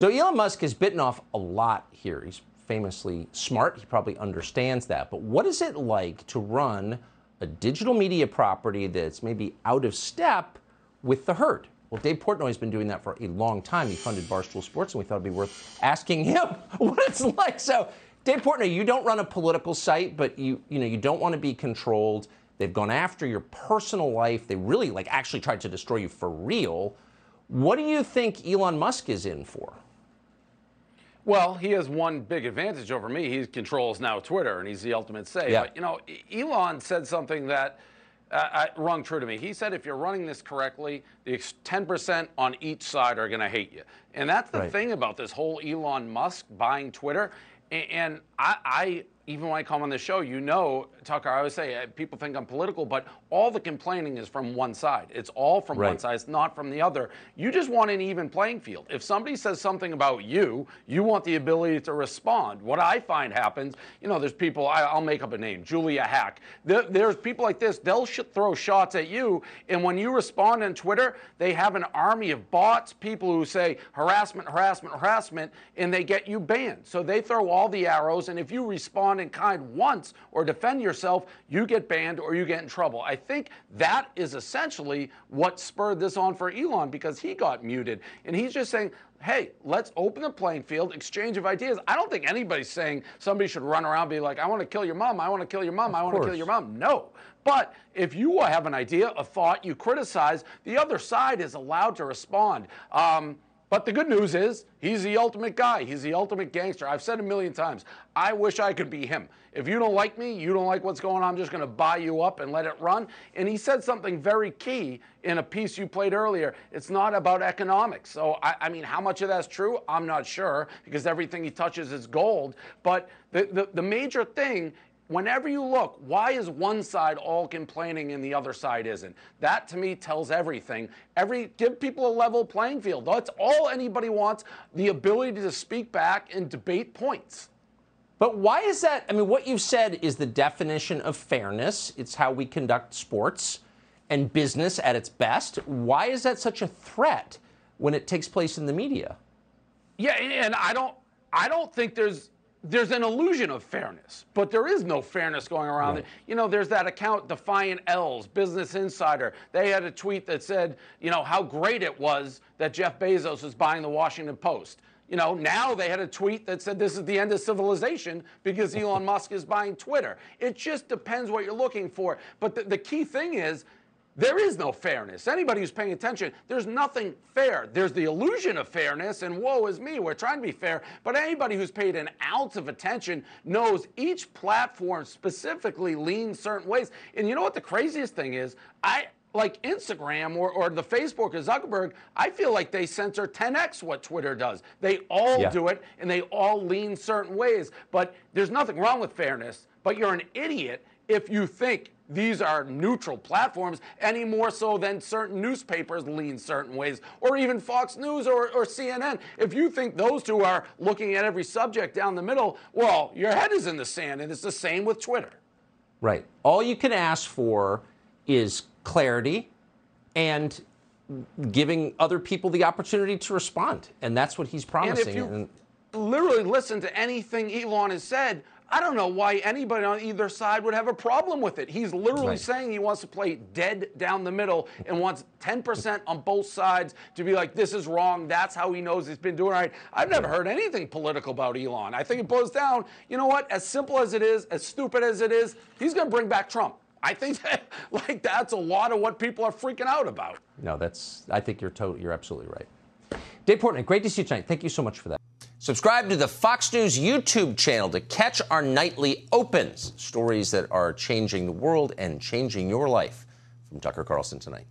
So Elon Musk has bitten off a lot here. He's famously smart. He probably understands that. But what is it like to run a digital media property that's maybe out of step with the herd? Well, Dave Portnoy has been doing that for a long time. He funded Barstool Sports, and we thought it'd be worth asking him what it's like. So, Dave Portnoy, you don't run a political site, but you don't want to be controlled. They've gone after your personal life. They really actually tried to destroy you for real. What do you think Elon Musk is in for? Well, he has one big advantage over me. He controls now Twitter, and he's the ultimate say. Yeah. But, Elon said something that rung true to me. He said if you're running this correctly, the 10% on each side are going to hate you. And that's the thing about this whole Elon Musk buying Twitter. And I even when I come on the show, Tucker, I always say people think I'm political, but all the complaining is from one side. It's all from one side. It's not from the other. You just want an even playing field. If somebody says something about you, you want the ability to respond. What I find happens, there's people, I'll make up a name, Julia Hack. There's people like this, they'll throw shots at you, and when you respond on Twitter, they have an army of bots, people who say harassment, harassment, harassment, and they get you banned. So they throw all the arrows, and if you respond in kind once or defend yourself, you get banned or you get in trouble. I think that is essentially what spurred this on for Elon, because he got muted. And he's just saying, hey, let's open the playing field, exchange of ideas. I don't think anybody's saying somebody should run around and be like, I want to kill your mom, I want to kill your mom, I want to kill your mom. No. But if you have an idea, a thought, you criticize, the other side is allowed to respond. But the good news is he's the ultimate guy. He's the ultimate gangster. I've said a million times, I wish I could be him. If you don't like me, you don't like what's going on, I'm just going to buy you up and let it run. And he said something very key in a piece you played earlier. It's not about economics. So, I mean, how much of that's true? I'm not sure, because everything he touches is gold. But the major thing, whenever you look, why is one side all complaining and the other side isn't? That, to me, tells everything. Give people a level playing field. That's all anybody wants, the ability to speak back and debate points. But why is that? I mean, what you've said is the definition of fairness. It's how we conduct sports and business at its best. Why is that such a threat when it takes place in the media? Yeah, and I don't think there's an illusion of fairness, but there is no fairness going around. Right. There's that account, Defiant L's, Business Insider. They had a tweet that said, how great it was that Jeff Bezos was buying the Washington Post. Now they had a tweet that said this is the end of civilization because Elon Musk is buying Twitter. It just depends what you're looking for. But the key thing is, there is no fairness. Anybody who's paying attention, there's nothing fair. There's the illusion of fairness, and woe is me, we're trying to be fair. But anybody who's paid an ounce of attention knows each platform specifically leans certain ways. And you know what the craziest thing is? Like Instagram or the Facebook or Zuckerberg, I feel like they censor 10x what Twitter does. They all do it, and they all lean certain ways. But there's nothing wrong with fairness, but you're an idiot if you think these are neutral platforms any more so than certain newspapers lean certain ways, or even Fox News or CNN. If you think those two are looking at every subject down the middle, well, your head is in the sand, and it's the same with Twitter. Right. All you can ask for is clarity and giving other people the opportunity to respond. And that's what he's promising. And if you literally listen to anything Elon has said, I don't know why anybody on either side would have a problem with it. He's literally saying he wants to play dead down the middle and wants 10% on both sides to be like, this is wrong. That's how he knows he's been doing right. I've never heard anything political about Elon. I think it boils down, you know what, as simple as it is, as stupid as it is, he's going to bring back Trump. I think that, that's a lot of what people are freaking out about. No, I think you're absolutely right. Dave Portnoy, great to see you tonight. Thank you so much for that. Subscribe to the Fox News YouTube channel to catch our nightly opens, stories that are changing the world and changing your life. From Tucker Carlson tonight.